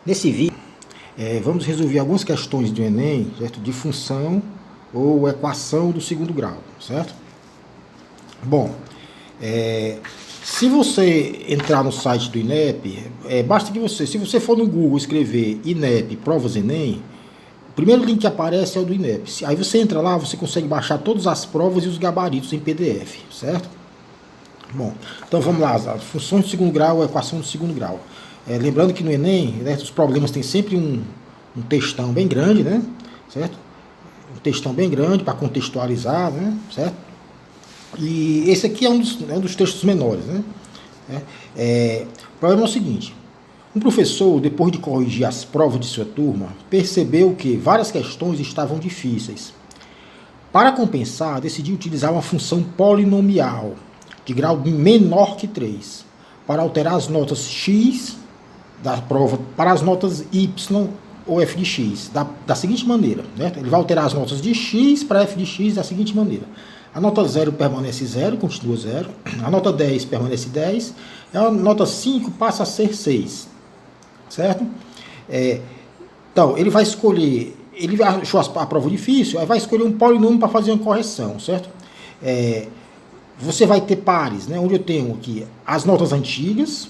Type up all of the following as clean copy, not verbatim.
Nesse vídeo, vamos resolver algumas questões do Enem, certo? De função ou equação do segundo grau, certo? Bom, se você entrar no site do INEP, basta que se você for no Google escrever INEP Provas Enem, o primeiro link que aparece é o do INEP. Aí você entra lá, você consegue baixar todas as provas e os gabaritos em PDF, certo? Bom, então vamos lá, as funções do segundo grau, a equação do segundo grau. Lembrando que no Enem, né, os problemas tem sempre um textão bem grande, né? Certo? Um textão bem grande para contextualizar, né? Certo? E esse aqui é um dos textos menores, né? O problema é o seguinte: um professor, depois de corrigir as provas de sua turma, percebeu que várias questões estavam difíceis. Para compensar, decidiu utilizar uma função polinomial de grau menor que 3 para alterar as notas x da prova para as notas y ou f de x, da seguinte maneira, né? Ele vai alterar as notas de x para f de x da seguinte maneira: a nota 0 permanece 0, continua 0, a nota 10 permanece 10, e a nota 5 passa a ser 6, certo? Então, ele vai escolher, ele achou a prova difícil, aí vai escolher um polinômio para fazer uma correção, certo? Você vai ter pares, né, onde eu tenho aqui as notas antigas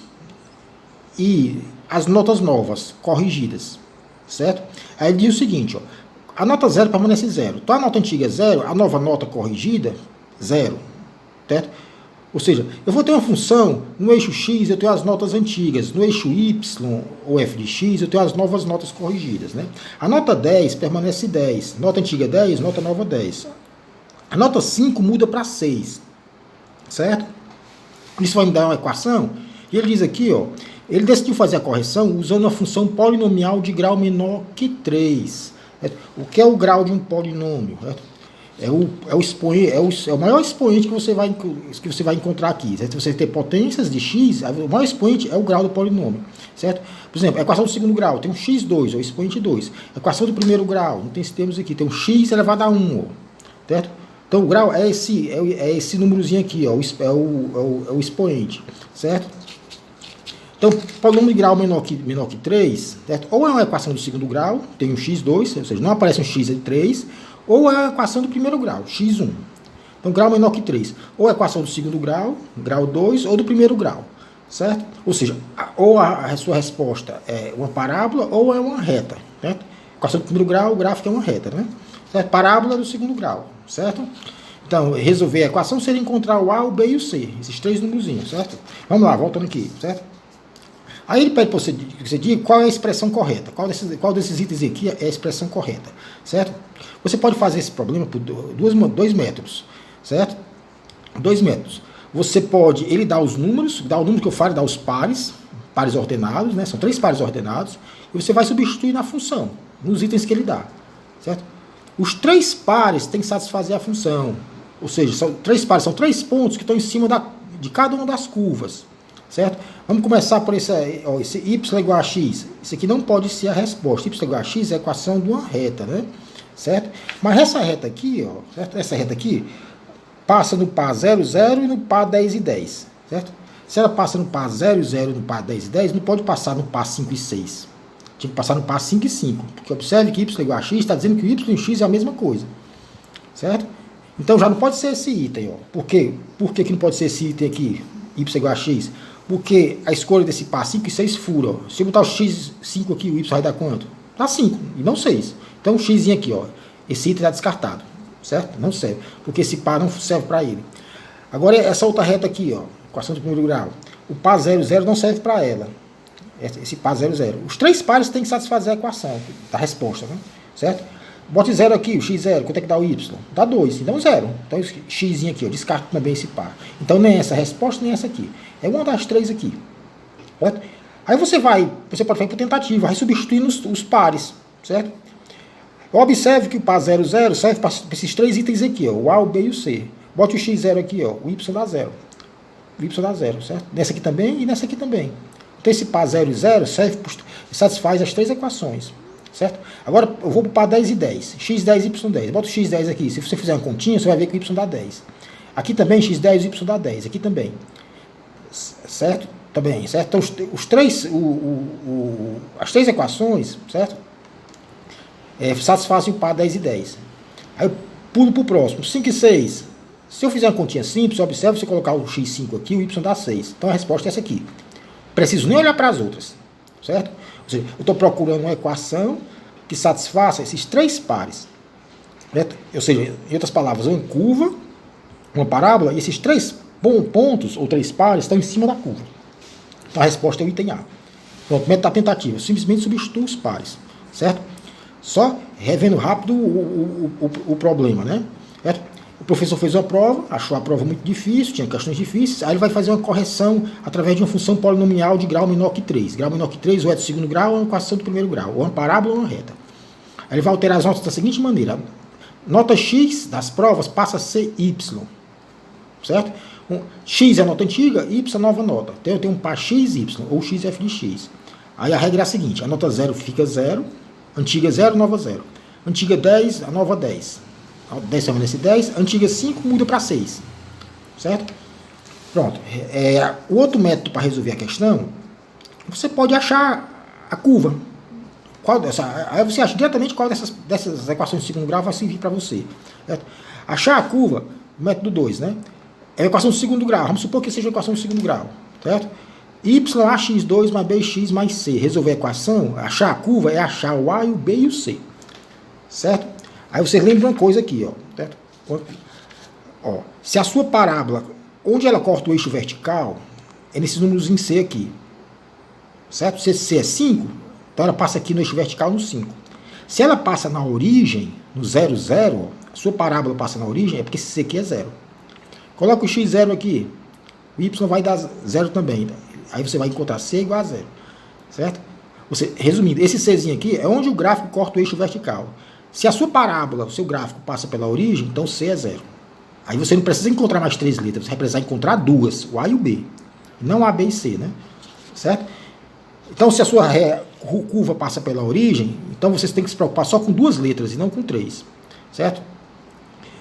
e as notas novas, corrigidas, certo? Aí ele diz o seguinte, ó, a nota 0 permanece 0. Então a nota antiga é 0, a nova nota corrigida, 0, certo? Ou seja, eu vou ter uma função, no eixo x eu tenho as notas antigas, no eixo y ou f de x eu tenho as novas notas corrigidas, né? A nota 10 permanece 10, nota antiga 10, nota nova 10. A nota 5 muda para 6, certo? Isso vai me dar uma equação, e ele diz aqui, ó, ele decidiu fazer a correção usando uma função polinomial de grau menor que 3. O que é o grau de um polinômio? É o maior expoente que você vai encontrar aqui. Certo? Se você tem potências de x, o maior expoente é o grau do polinômio. Certo? Por exemplo, a equação do segundo grau tem um x2, é o expoente 2. A equação do primeiro grau, não tem esse termos aqui, tem um x elevado a 1. Certo? Então o grau é esse númerozinho aqui, ó, é o expoente. Certo? Então, polinômio de grau menor que 3, certo? Ou é uma equação do segundo grau, tem um x2, ou seja, não aparece um x de 3, ou é a equação do primeiro grau, x1. Então, grau menor que 3, ou é a equação do segundo grau, grau 2, ou do primeiro grau, certo? Ou seja, ou a sua resposta é uma parábola ou é uma reta, certo? Equação do primeiro grau, o gráfico é uma reta, né? Certo? Parábola do segundo grau, certo? Então, resolver a equação seria encontrar o A, o B e o C, esses três númerozinhos, certo? Vamos lá, voltando aqui, certo? Aí ele pede para você diga qual é a expressão correta, qual desses itens aqui é a expressão correta, certo? Você pode fazer esse problema por dois métodos, certo? Dois métodos. Você pode, ele dá os números, dá o número que eu falo, dá os pares ordenados, né? São 3 pares ordenados, e você vai substituir na função, nos itens que ele dá, certo? Os 3 pares têm que satisfazer a função, ou seja, são 3 pares, são 3 pontos que estão em cima de cada uma das curvas. Certo? Vamos começar por esse y igual a x. Isso aqui não pode ser a resposta. Y igual a x é a equação de uma reta, né? Certo? Mas essa reta aqui, ó, certo? Essa reta aqui passa no par 0, 0 e no par 10 e 10. Certo? Se ela passa no par 0, 0 e no par 10 e 10, não pode passar no par 5 e 6. Tinha que passar no par 5 e 5. Porque observe que y igual a x está dizendo que o y e o x é a mesma coisa. Certo? Então já não pode ser esse item. Ó. Por quê? Por que não pode ser esse item aqui? Y igual a x? Porque a escolha desse par 5 e 6 fura. Ó. Se eu botar o x5 aqui, o y vai dar quanto? Dá 5 e não 6. Então o x aqui, ó, esse item está descartado. Certo? Não serve. Porque esse par não serve para ele. Agora essa outra reta aqui, ó, equação do primeiro grau. O par 0, 0 não serve para ela. Esse par 0, 0. Os 3 pares têm que satisfazer a equação da resposta. Né? Certo? Bote 0 aqui, o x0. Quanto é que dá o y? Dá 2, então 0. Então esse x aqui, eu descarto também esse par. Então nem essa resposta, nem essa aqui. É uma das 3 aqui. Certo? Aí você pode fazer por tentativa, vai substituindo os pares, certo? Observe que o par 0, 0 serve para esses 3 itens aqui, ó, o A, o B e o C. Bote o x0 aqui, ó, o y dá 0. O y dá 0, certo? Nessa aqui também e nessa aqui também. Então esse par 0 e 0 satisfaz as 3 equações, certo? Agora eu vou para o par 10 e 10, x10 e y10. Bota o x10 aqui, se você fizer uma continha, você vai ver que o y dá 10. Aqui também x10 e y dá 10, aqui também. Certo? Também, certo? Então, os três, as três equações, certo? Satisfazem o par 10 e 10. Aí eu pulo para o próximo, 5 e 6. Se eu fizer uma continha simples, observe, se eu colocar o x5 aqui, o y dá 6. Então a resposta é essa aqui. Preciso nem olhar para as outras, certo? Ou seja, eu estou procurando uma equação que satisfaça esses três pares. Certo? Ou seja, em outras palavras, uma curva, uma parábola, e esses três pontos, ou três pares, estão em cima da curva. Então a resposta é o item A. Pronto, método da tentativa. Simplesmente substitui os pares, certo? Só revendo rápido o problema, né? Certo? O professor fez uma prova, achou a prova muito difícil, tinha questões difíceis, aí ele vai fazer uma correção através de uma função polinomial de grau menor que 3. Grau menor que 3, ou é do segundo grau, ou é uma equação do primeiro grau, ou uma parábola ou uma reta. Aí ele vai alterar as notas da seguinte maneira. Nota X das provas passa a ser Y, certo? X é a nota antiga, Y é a nova nota. Então eu tenho um par X, Y, ou XF de X. Aí a regra é a seguinte, a nota 0 fica 0, antiga 0, nova 0. Antiga 10, a nova 10. 10 permanece 10, antiga 5 muda para 6. Certo? Pronto. O outro método para resolver a questão, você pode achar a curva. Aí você acha diretamente qual dessas equações de segundo grau vai servir para você. Certo? Achar a curva, método 2, né? É a equação de segundo grau. Vamos supor que seja a equação de segundo grau. Certo? YAX2 mais BX mais C. Resolver a equação, achar a curva é achar o A, o B e o C. Certo? Aí você lembra uma coisa aqui, ó. Certo? Ó, se a sua parábola, onde ela corta o eixo vertical, é nesses números em C aqui. Certo? Se C é 5, então ela passa aqui no eixo vertical no 5. Se ela passa na origem, no 0, 0, a sua parábola passa na origem, é porque esse C aqui é 0. Coloca o x0 aqui, o y vai dar 0 também. Aí você vai encontrar C igual a 0. Certo? Resumindo, esse Czinho aqui é onde o gráfico corta o eixo vertical. Se a sua parábola, o seu gráfico passa pela origem, então C é 0. Aí você não precisa encontrar mais 3 letras, você vai precisar encontrar 2, o A e o B. Não A, B e C, né? Certo? Então, se a sua curva passa pela origem, então você tem que se preocupar só com 2 letras e não com 3. Certo?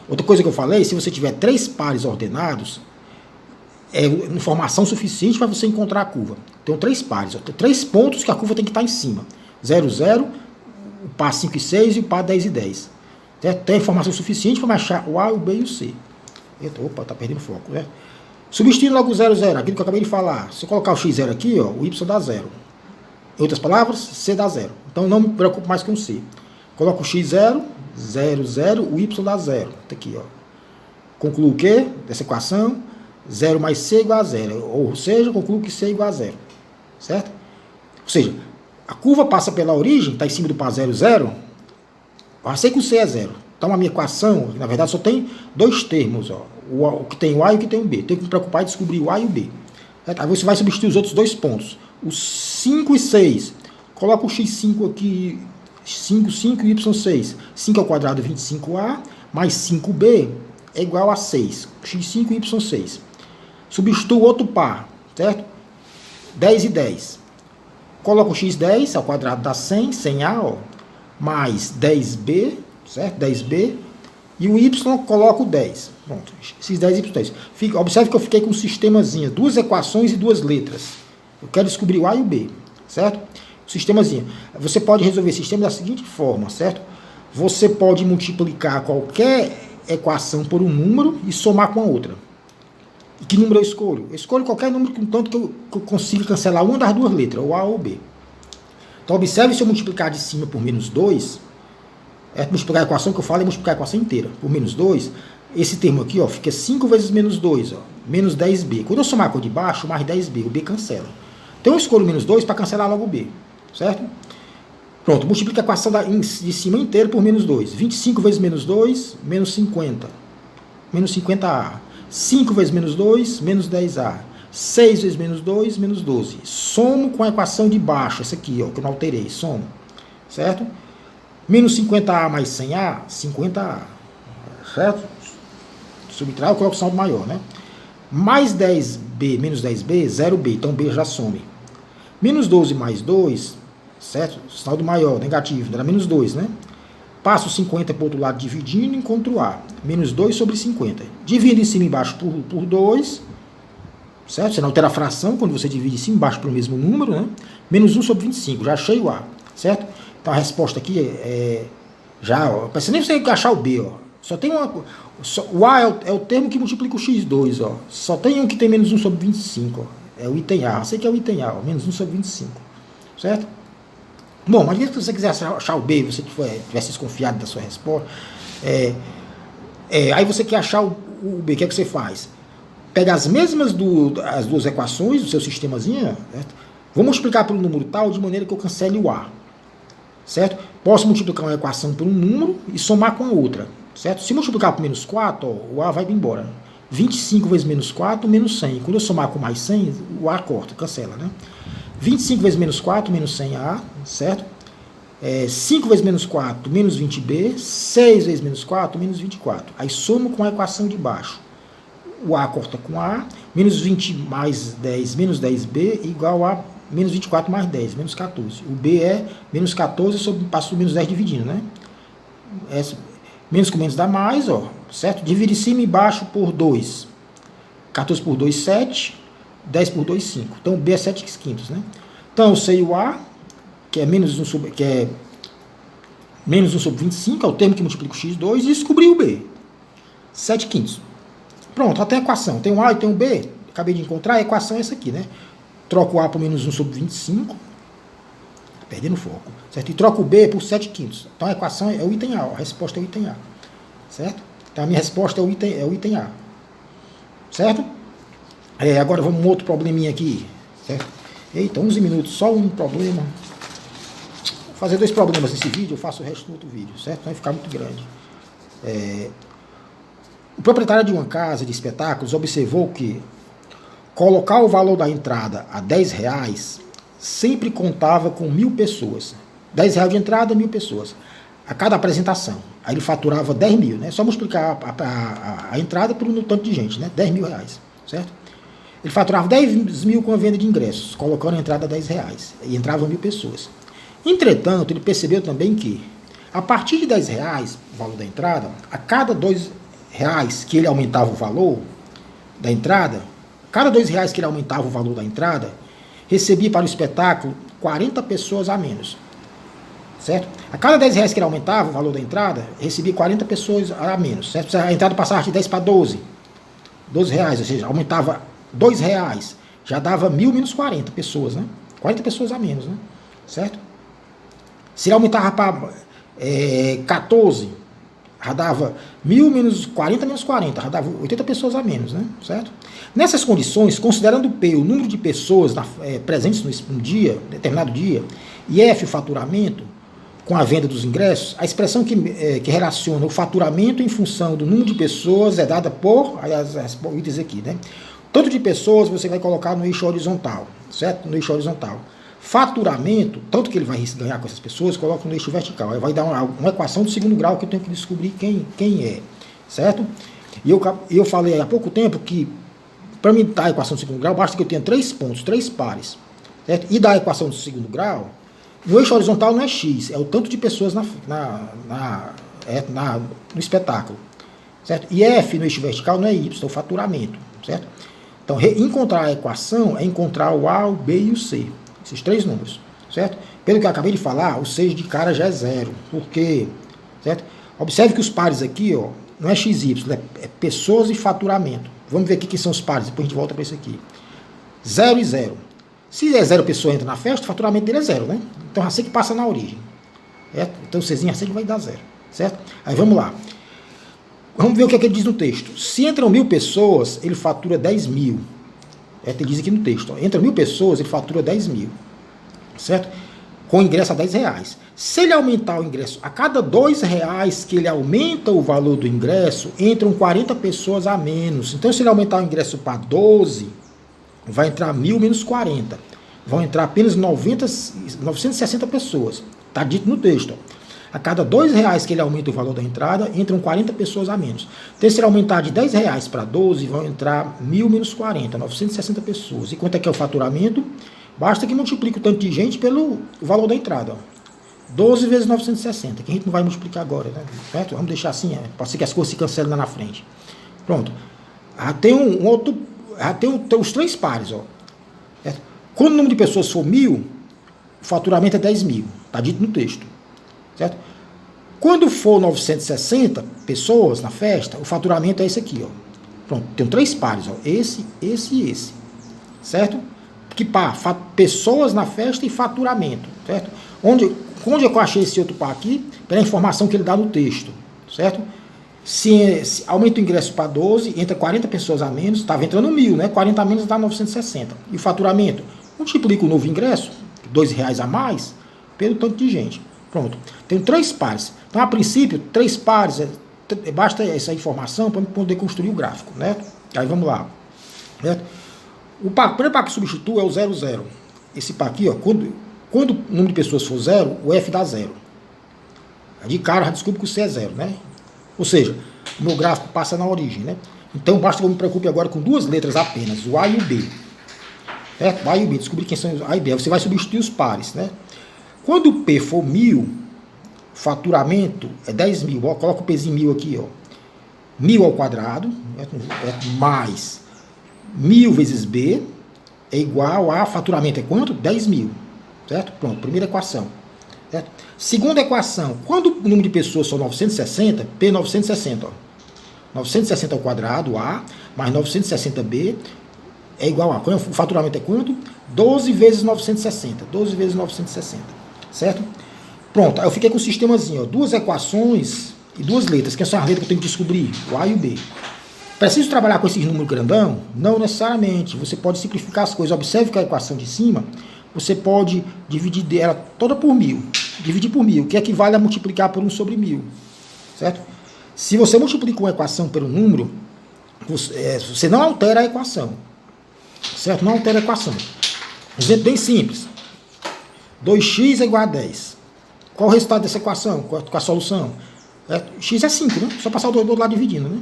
Outra coisa que eu falei, se você tiver 3 pares ordenados, é informação suficiente para você encontrar a curva. Então, 3 pares, 3 pontos que a curva tem que estar em cima. 0, 0, o par 5 e 6 e o par 10 e 10. Certo? Tem informação suficiente para achar o A, o B e o C. Opa, está perdendo foco, né? Substituindo logo o 0, 0, aquilo que eu acabei de falar. Se eu colocar o x0 aqui, ó, o y dá 0. Em outras palavras, C dá 0. Então, não me preocupo mais com o C. Coloco o x0, 0, 0, o y dá 0. Tá aqui, ó. Concluo o quê? Dessa equação, 0 mais C igual a 0. Ou seja, concluo que C é igual a 0. Certo? Ou seja, a curva passa pela origem, está em cima do par 0, 0. Eu sei que o C é 0. Então, a minha equação, na verdade, só tem 2 termos. Ó. O que tem o A e o que tem o B. Tenho que me preocupar em descobrir o A e o B. Certo? Aí você vai substituir os outros 2 pontos. Os 5 e 6. Coloca o x5 aqui, 5, 5 e y6. 5 ao quadrado é 25a, mais 5b é igual a 6. x5 e y6. Substituo outro par, certo? 10 e 10. Coloca o x10 ao quadrado dá 100, 100a, ó, mais 10b, certo? 10b. E o y coloca o 10. Pronto, esses 10 e y10. Observe que eu fiquei com um sistemazinho, 2 equações e 2 letras. Eu quero descobrir o A e o B, certo? Sistemazinho. Você pode resolver esse sistema da seguinte forma, certo? Você pode multiplicar qualquer equação por um número e somar com a outra. E que número eu escolho? Eu escolho qualquer número, contanto que eu consiga cancelar uma das 2 letras, o A ou o B. Então, observe se eu multiplicar de cima por menos 2, multiplicar a equação que eu falo é multiplicar a equação inteira por menos 2, esse termo aqui, ó, fica 5 vezes menos 2, ó, menos 10b. Quando eu somar com o de baixo, mais 10b, o B cancela. Então eu escolho menos 2 para cancelar logo o B, certo? Pronto, multiplica a equação de cima inteira por menos 2. 25 vezes menos 2, menos 50. Menos 50A. 5 vezes menos 2, menos 10A. 6 vezes menos 2, menos 12. Somo com a equação de baixo, essa aqui, ó, que eu não alterei, somo. Certo? Menos 50A mais 100A, 50A. Certo? Subtrai, eu coloco o saldo maior, né? Mais 10B, menos 10B, 0B. Então B já some. Menos 12 mais 2, certo? Saldo maior, negativo, era menos 2, né? Passo 50 para o outro lado dividindo e encontro A. Menos 2 sobre 50. Divido em cima e embaixo por 2. certo? Você não altera a fração quando você divide cima e embaixo pelo mesmo número, né? Menos 1 sobre 25, já achei o A, certo? Então a resposta aqui já, ó, não nem você achar o B, ó. Só tem uma. O A é o termo que multiplica o x2, ó. Só tem um que tem menos 1 sobre 25, ó. É o item A. Eu sei que é o item A, ó, menos 1 sobre 25, certo? Bom, mas se você quiser achar o B e você tivesse desconfiado da sua resposta, aí você quer achar o B, o que é que você faz? Pega as mesmas as duas equações do seu sistemazinho, certo? Vou multiplicar pelo número tal de maneira que eu cancele o A, certo? Posso multiplicar uma equação por um número e somar com a outra, certo? Se multiplicar por menos 4, ó, o A vai embora. 25 vezes menos 4, menos 100. Quando eu somar com mais 100, o A corta, cancela, né? 25 vezes menos 4, menos 100A, certo? 5 vezes menos 4, menos 20B. 6 vezes menos 4, menos 24. Aí somo com a equação de baixo. O A corta com A, menos 20 mais 10, menos 10B, igual a menos 24 mais 10, menos 14. O B é menos 14 sobre passo menos 10 dividindo, né? Menos com menos dá mais, ó, certo? Divide cima e baixo por 2. 14 por 2, 7. 10 por 2, 5. Então, o B é 7 quintos, né? Então, eu sei o A, que é menos 1 sobre 25, é o termo que multiplica o x2, e descobri o B. 7 quintos. Pronto, até a equação. Tem um A e tem um B. Acabei de encontrar, a equação é essa aqui, né? Troco o A por menos 1 sobre 25. Perdendo o foco. Certo? E troco o B por 7 quintos. Então a equação é o item A. A resposta é o item A. Certo? Então a minha resposta é o item A. Certo? Agora vamos um outro probleminha aqui. Certo? Eita, 11 minutos, só um problema. Vou fazer 2 problemas nesse vídeo, eu faço o resto no outro vídeo. Certo? Não vai ficar muito grande. O proprietário de uma casa de espetáculos observou que colocar o valor da entrada a R$10 sempre contava com 1.000 pessoas. R$10 de entrada, 1.000 pessoas. A cada apresentação. Aí ele faturava 10 mil, né? Só multiplicar a entrada por um tanto de gente, né? R$10.000, certo? Ele faturava 10 mil com a venda de ingressos, colocando a entrada a R$10. E entravam 1.000 pessoas. Entretanto, ele percebeu também que, a partir de R$10, o valor da entrada, a cada R$2 que ele aumentava o valor da entrada, cada R$2 que ele aumentava o valor da entrada, recebia para o espetáculo 40 pessoas a menos. Certo? A cada R$10 que ele aumentava o valor da entrada, recebia 40 pessoas a menos. Certo? A entrada passava de 10 para 12. R$12, ou seja, aumentava R$2, já dava 1.000 menos 40 pessoas, né? 40 pessoas a menos, né? Certo? Se ele aumentava para 14, já dava 1.000 menos 40 menos 40, já dava 80 pessoas a menos, né? Certo? Nessas condições, considerando P, o número de pessoas presentes no dia, determinado dia, e F, o faturamento, com a venda dos ingressos, a expressão que relaciona o faturamento em função do número de pessoas é dada por, vou dizer aqui, né? Tanto de pessoas você vai colocar no eixo horizontal, certo? No eixo horizontal. Faturamento, tanto que ele vai ganhar com essas pessoas, coloca no eixo vertical. Aí vai dar uma equação do segundo grau que eu tenho que descobrir quem é, certo? E eu falei há pouco tempo que, para me dar a equação do segundo grau, basta que eu tenha 3 pontos, 3 pares, certo? E dar a equação do segundo grau, no eixo horizontal não é x, é o tanto de pessoas no espetáculo, certo? E F no eixo vertical não é y, é o faturamento, certo? Então, encontrar a equação é encontrar o A, o B e o C. Esses 3 números, certo? Pelo que eu acabei de falar, o 6 de cara já é 0. Por quê? Certo? Observe que os pares aqui, ó, não é XY, é pessoas e faturamento. Vamos ver aqui quem são os pares, depois a gente volta para isso aqui. 0 e 0. Se é 0 pessoa entra na festa, o faturamento dele é 0, né? Então já sei que passa na origem. Certo? Então o Czinho já sei que vai dar 0. Certo? Aí vamos lá. Vamos ver o que é que ele diz no texto. Se entram 1.000 pessoas, ele fatura 10 mil. Ele diz aqui no texto. Ó, entra 1.000 pessoas, ele fatura 10 mil. Certo? Com ingresso a R$10. Se ele aumentar o ingresso, a cada R$2 que ele aumenta o valor do ingresso, entram 40 pessoas a menos. Então, se ele aumentar o ingresso para 12, vai entrar 1.000 menos 40. Vão entrar apenas 960 pessoas. Está dito no texto. Ó. A cada R$2 que ele aumenta o valor da entrada, entram 40 pessoas a menos. Então, se ele aumentar de R$10 para 12, vão entrar 1.000 menos 40, 960 pessoas. E quanto é que é o faturamento? Basta que multiplique o tanto de gente pelo valor da entrada. Ó. 12 vezes 960, que a gente não vai multiplicar agora, né? Certo? Vamos deixar assim, pode ser que as coisas se cancelem lá na frente. Pronto. Tem um outro já tem os três pares, ó. Certo? Quando o número de pessoas for 1.000, o faturamento é 10.000. Está dito no texto. Certo? Quando for 960 pessoas na festa, o faturamento é esse aqui, ó. Pronto, tem três pares, ó. Esse e esse. Certo? Que par? Pessoas na festa e faturamento. Certo? Onde eu achei esse outro par aqui? Pela informação que ele dá no texto. Certo? Se aumenta o ingresso para 12, entra 40 pessoas a menos, estava entrando 1.000, né? 40 a menos dá 960. E o faturamento? Multiplica o novo ingresso, R$2 a mais, pelo tanto de gente. Pronto. Tem três pares. Então, a princípio, três pares, basta essa informação para poder construir o gráfico, né? Aí vamos lá. Certo? O primeiro par que substitui é o 0, 0. Esse par aqui, ó, quando o número de pessoas for 0, o F dá 0. De cara, já desculpe que o C é 0, né? Ou seja, o meu gráfico passa na origem, né? Então, basta que eu me preocupe agora com duas letras apenas, o A e o B. Certo? O A e o B, descobrir quem são os A e B. Você vai substituir os pares, né? Quando o P for 1.000, o faturamento é 10.000. Ó, coloca o Pzinho 1.000 aqui, ó. 1.000 ao quadrado, mais 1.000 vezes B é igual a faturamento é quanto? 10.000. Certo? Pronto, primeira equação. Certo? Segunda equação, quando o número de pessoas são 960, P 960, ó. 960 ao quadrado, A, mais 960B é igual a, o faturamento é quanto? 12 vezes 960, 12 vezes 960, certo? Pronto, aí eu fiquei com o sistemazinho, ó, duas equações e duas letras, que são as letras que eu tenho que descobrir, o A e o B. Preciso trabalhar com esses números grandão? Não necessariamente, você pode simplificar as coisas, observe que a equação de cima, você pode dividir ela toda por 1.000, dividir por 1.000, que equivale a multiplicar por 1 sobre 1.000, certo? Se você multiplica uma equação pelo número, você não altera a equação, certo? Não altera a equação. Exemplo bem simples. 2x é igual a 10. Qual o resultado dessa equação? Com a solução? X é 5, né? Só passar o 2 do outro lado dividindo, né?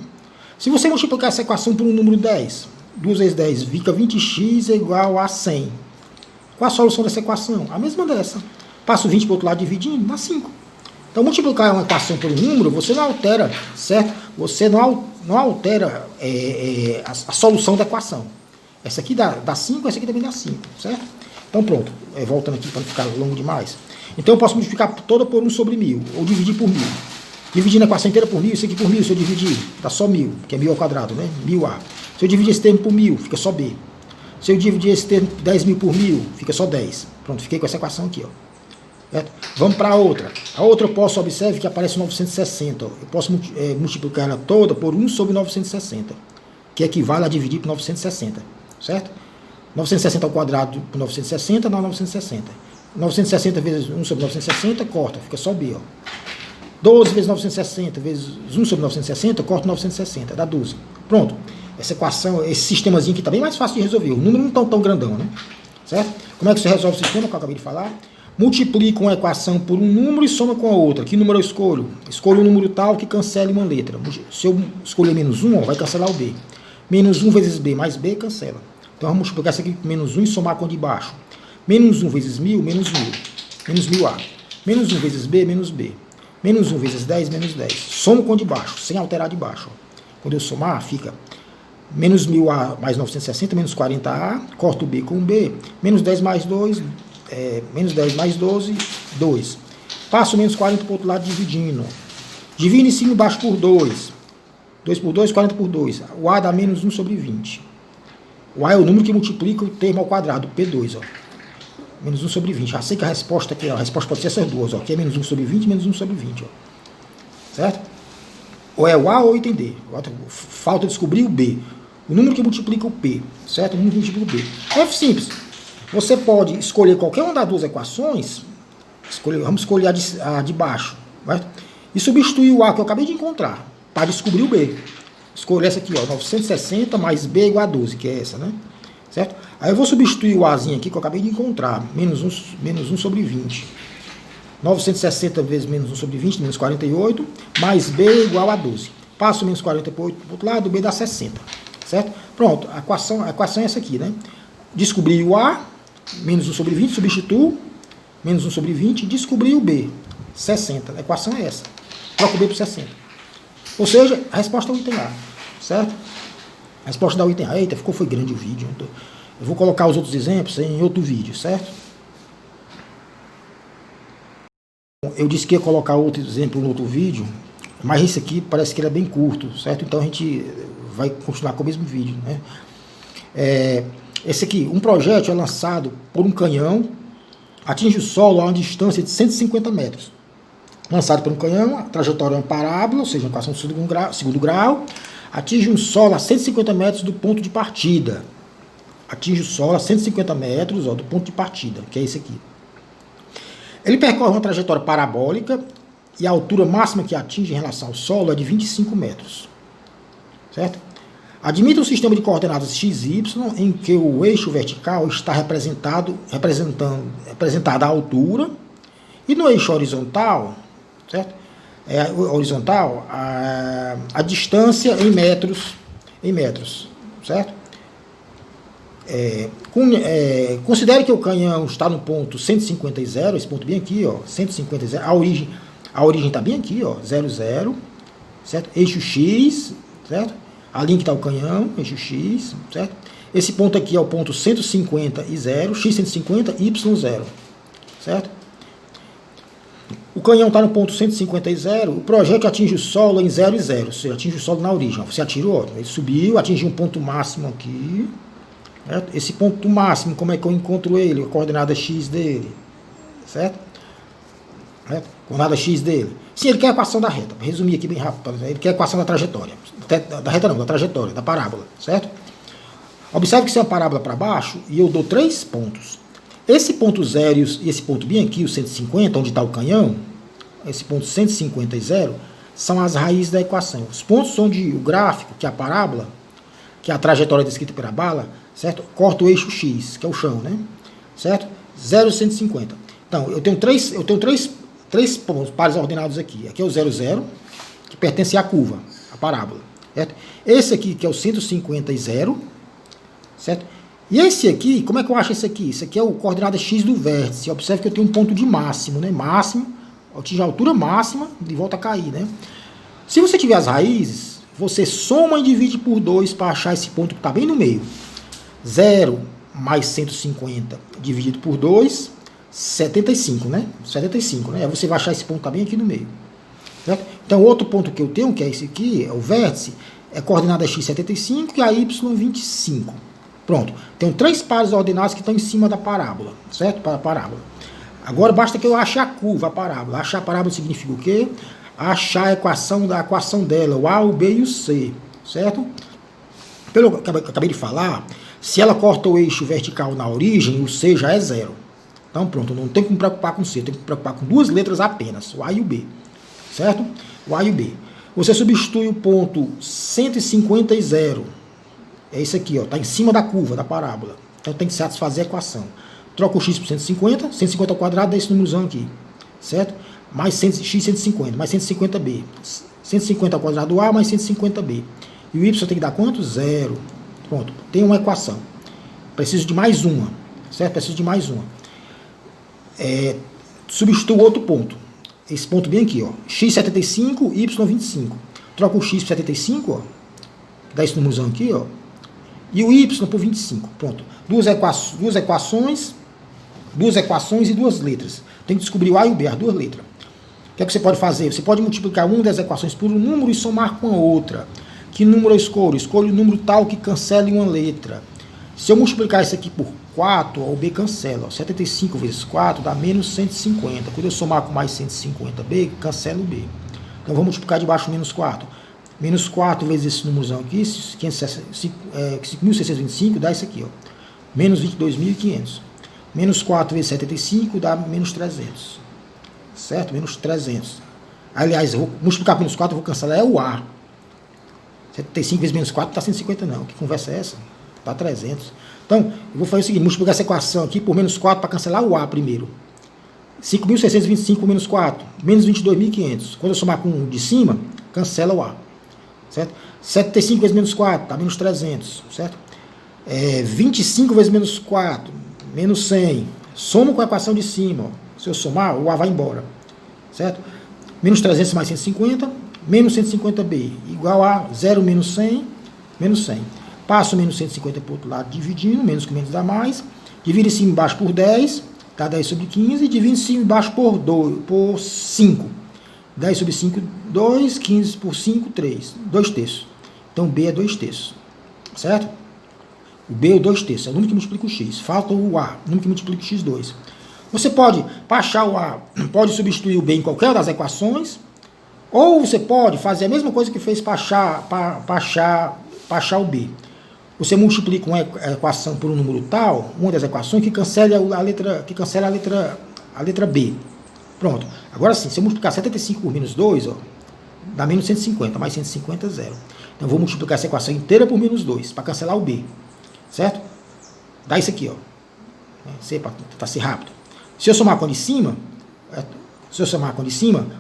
Se você multiplicar essa equação por um número 10, 2 vezes 10 fica 20x é igual a 100. Qual a solução dessa equação? A mesma dessa. Passa o 20 para o outro lado dividindo, dá 5. Então, multiplicar uma equação por um número, você não altera, certo? Você não altera a solução da equação. Essa aqui dá 5, essa aqui também dá 5, certo? Então, pronto. Voltando aqui para não ficar longo demais. Então, eu posso multiplicar toda por 1 sobre 1.000, ou dividir por 1.000. Dividindo a equação inteira por 1.000, isso aqui por 1.000, se eu dividir, dá só 1.000, que é 1.000 ao quadrado, né? 1.000A. Se eu dividir esse termo por 1.000, fica só B. Se eu dividir esse termo 10.000 por 1.000, fica só 10. Pronto, fiquei com essa equação aqui, ó. Certo? Vamos para a outra. A outra eu posso, observe que aparece 960. Ó. Eu posso multiplicar ela toda por 1 sobre 960, que equivale a dividir por 960. Certo? 960 ao quadrado por 960 dá 960. 960 vezes 1 sobre 960, corta, fica só B. Ó. 12 vezes 960 vezes 1 sobre 960, corta 960, dá 12. Pronto. Essa equação, esse sistemazinho aqui está bem mais fácil de resolver. O número não está tão grandão, né? Certo? Como é que você resolve o sistema que eu acabei de falar? Multiplica uma equação por um número e soma com a outra. Que número eu escolho? Escolho um número tal que cancele uma letra. Se eu escolher menos 1, ó, vai cancelar o B. Menos 1 vezes B mais B, cancela. Então, vamos multiplicar isso aqui por menos 1 e somar com a de baixo. Menos 1 vezes 1.000, menos 1.000. Menos 1.000A. Menos 1 vezes B, menos B. Menos 1 vezes 10, menos 10. Somo com a de baixo, sem alterar de baixo. Ó. Quando eu somar, fica menos 1.000A mais 960, menos 40A. Corto o B com o B. Menos 10 mais 2, menos 10 mais 12, 2. Passo menos 40 para o outro lado dividindo. Divide em cima e embaixo por 2. 2 por 2, 40 por 2. O A dá menos 1 sobre 20. O A é o número que multiplica o termo ao quadrado, P2, ó. Menos 1 sobre 20. Já sei que a resposta aqui, ó, a resposta pode ser essas duas, ó. Aqui é menos 1 sobre 20, menos 1 sobre 20, ó. Certo? Ou é o A ou item D. Falta descobrir o B. O número que multiplica o P. Certo? O número que multiplica o B. É simples. Você pode escolher qualquer uma das duas equações. Vamos escolher a de baixo. Certo? E substituir o A que eu acabei de encontrar para descobrir o B. Escolher essa aqui, ó, 960 mais B igual a 12, que é essa, né? Certo? Aí eu vou substituir o Azinho aqui que eu acabei de encontrar, menos 1 sobre 20. 960 vezes menos 1 sobre 20, menos 48, mais B igual a 12. Passo menos 40 para o outro lado, B dá 60. Certo? Pronto, a equação é essa aqui, né? Descobri o A, menos 1 sobre 20, substituo, menos 1 sobre 20, descobri o B, 60. A equação é essa. Troco o B por 60. Ou seja, a resposta é o item A, certo? A resposta da item A, eita, foi grande o vídeo. Então, eu vou colocar os outros exemplos em outro vídeo, certo? Eu disse que ia colocar outro exemplo no outro vídeo, mas esse aqui parece que ele é bem curto, certo? Então a gente vai continuar com o mesmo vídeo, né? Esse aqui, um projétil é lançado por um canhão, atinge o solo a uma distância de 150 metros. Lançado por um canhão, a trajetória é uma parábola, ou seja, uma equação de segundo grau, atinge um solo a 150 metros do ponto de partida. Atinge o solo a 150 metros do ponto de partida, que é esse aqui. Ele percorre uma trajetória parabólica e a altura máxima que atinge em relação ao solo é de 25 metros. Certo? Admita um sistema de coordenadas x e y em que o eixo vertical está representada a altura e no eixo horizontal, certo? A distância em metros, certo? Considere que o canhão está no ponto 150 e 0, esse ponto bem aqui, ó, 150 e 0, a origem está bem aqui, ó, 0, 0, certo? Eixo x, certo? A linha que está o canhão, eixo x, certo? Esse ponto aqui é o ponto 150 e 0, x 150, y 0, certo? O canhão está no ponto 150 e 0, o projétil atinge o solo em 0 e 0, ou seja, atinge o solo na origem. Você atirou, ele subiu, atingiu um ponto máximo aqui, certo? Esse ponto máximo, como é que eu encontro ele? A coordenada x dele, certo? Coordenada x dele. Sim, ele quer a equação da reta. Para resumir aqui bem rápido, ele quer a equação da trajetória. Da reta não, da trajetória, da parábola, certo? Observe que isso é uma parábola para baixo e eu dou 3 pontos. Esse ponto 0 e esse ponto bem aqui, o 150, onde está o canhão, esse ponto 150 e 0, são as raízes da equação. Os pontos onde o gráfico, que é a parábola, que é a trajetória descrita pela bala, certo? Corta o eixo x, que é o chão, né? Certo? 0 e 150. Então, eu tenho três pontos, pares ordenados aqui. Aqui é o 0, 0, que pertence à curva, à parábola. Certo? Esse aqui, que é o 150 e 0, certo? E esse aqui, como é que eu acho esse aqui? Esse aqui é o coordenada x do vértice. Observe que eu tenho um ponto de máximo, né? Máximo, atinge a altura máxima e volta a cair, né? Se você tiver as raízes, você soma e divide por 2 para achar esse ponto que está bem no meio. 0 mais 150 dividido por 2, 75, né? 75, né? Aí você vai achar esse ponto que está bem aqui no meio. Certo? Então, outro ponto que eu tenho, que é esse aqui, é o vértice, é coordenada x 75 e a y 25. Pronto. Tenho 3 pares ordenados que estão em cima da parábola, certo? Para a parábola. Agora basta que eu ache a curva, a parábola. Achar a parábola significa o quê? Achar a equação dela, o A, o B e o C, certo? Pelo que eu acabei de falar, se ela corta o eixo vertical na origem, o C já é 0. Então pronto, não tem que me preocupar com o C, tem que me preocupar com 2 letras apenas, o A e o B, certo? O A e o B. Você substitui o ponto 150 e 0. É isso aqui, ó, tá em cima da curva, da parábola. Então tem que satisfazer a equação. Troca o x por 150, 150 ao quadrado dá esse númerozão aqui, certo? Mais x 150, mais 150b. 150 ao quadrado A mais 150b. E o y tem que dar quanto? 0. Pronto, tem uma equação. Preciso de mais uma, certo? Preciso de mais uma. Substituo outro ponto. Esse ponto bem aqui, ó. X 75, y 25. Troca o x por 75, ó. Dá esse númerozão aqui, ó. E o y por 25. Pronto. Duas equações e 2 letras. Tem que descobrir o A e o B, as 2 letras. O que é que você pode fazer? Você pode multiplicar uma das equações por um número e somar com a outra. Que número eu escolho? Escolho o número tal que cancele uma letra. Se eu multiplicar isso aqui por 4, o B cancela. 75 vezes 4 dá menos 150. Quando eu somar com mais 150b, cancela o B. Então vou multiplicar de baixo menos 4. Menos 4 vezes esse númerozão aqui, 5.625, dá isso aqui, ó. Menos 22.500. Menos 4 vezes 75 dá menos 300. Certo? Menos 300. Aliás, eu vou multiplicar por menos 4, eu vou cancelar, é o A. 75 vezes menos 4 dá 150 não. Que conversa é essa? Dá 300. Então, eu vou fazer o seguinte, multiplicar essa equação aqui por menos 4 para cancelar o A primeiro. 5.625 por menos 4, menos 22.500. Quando eu somar com o de cima, cancela o A. Certo? 75 vezes menos 4, dá menos 300, certo? 25 vezes menos 4, menos 100. Somo com a equação de cima, ó. Se eu somar, o A vai embora, certo? Menos 300 mais 150, menos 150b, igual a 0 menos 100, menos 100. Passo menos 150 para o outro lado, dividindo, menos com menos dá mais. Divido em cima e embaixo por 10, dá 10 sobre 15. Divido em cima e embaixo por 5. 10 sobre 5, 2. 15 por 5, 3. 2 terços. Então, B é 2 terços. Certo? O B é 2 terços. É o número que multiplica o X. Falta o A, o número que multiplica o X2. Você pode, para achar o A, pode substituir o B em qualquer das equações. Ou você pode fazer a mesma coisa que fez para achar o B. Você multiplica uma equação por um número tal, uma das equações, que cancela a letra B. Pronto. Agora sim, se eu multiplicar 75 por menos 2, ó, dá menos 150, mais 150 é zero. Então eu vou multiplicar essa equação inteira por menos 2, para cancelar o B. Certo? Dá isso aqui, ó. Para tentar ser rápido. Se eu somar com a de cima,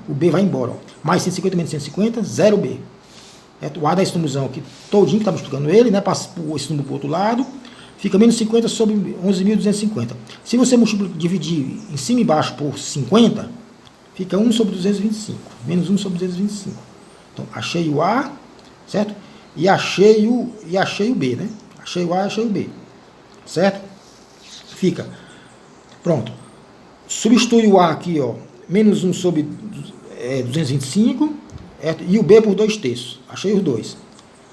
o B vai embora. Ó. Mais 150 menos 150, 0B. O A dá esse númerozão aqui todinho, que está multiplicando ele, né? Passa esse número para o outro lado. Fica menos 50 sobre 11.250. Se você dividir em cima e embaixo por 50, fica 1 sobre 225. Menos 1 sobre 225. Então, achei o A, certo? E achei o B, né? Achei o A e achei o B. Certo? Fica. Pronto. Substitui o A aqui, ó. Menos 1 sobre 225. E o B por 2 terços. Achei os dois.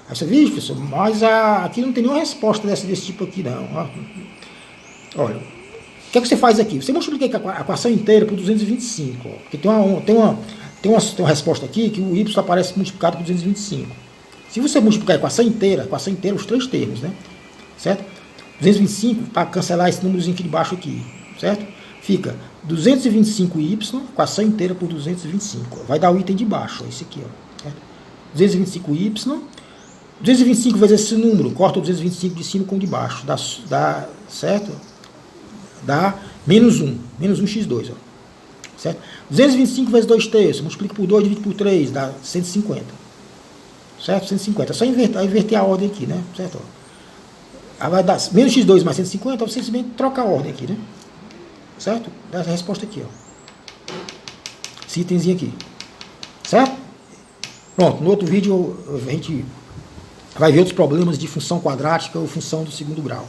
Aí você viu, professor, mas aqui não tem nenhuma resposta desse tipo aqui, não. Olha, o que é que você faz aqui? Você multiplica a equação inteira por 225. Ó, porque tem uma resposta aqui que o y aparece multiplicado por 225. Se você multiplicar a equação inteira, os três termos, né? Certo? 225, para cancelar esse númerozinho aqui de baixo aqui, certo? Fica 225y, equação inteira por 225. Vai dar o item de baixo, esse aqui, ó. Certo? 225y, 225 vezes esse número, corta o 225 de cima com o de baixo, dá certo? Dá menos 1 x2, ó. Certo? 225 vezes 2 terços, multiplica por 2, divide por 3, dá 150. Certo? 150. É só inverter a ordem aqui, né? Certo? Ó. Aí vai dar menos x2 mais 150, você simplesmente troca a ordem aqui, né? Certo? Dá essa resposta aqui, ó. Esse itemzinho aqui. Certo? Pronto, no outro vídeo a gente vai ver outros problemas de função quadrática ou função do segundo grau.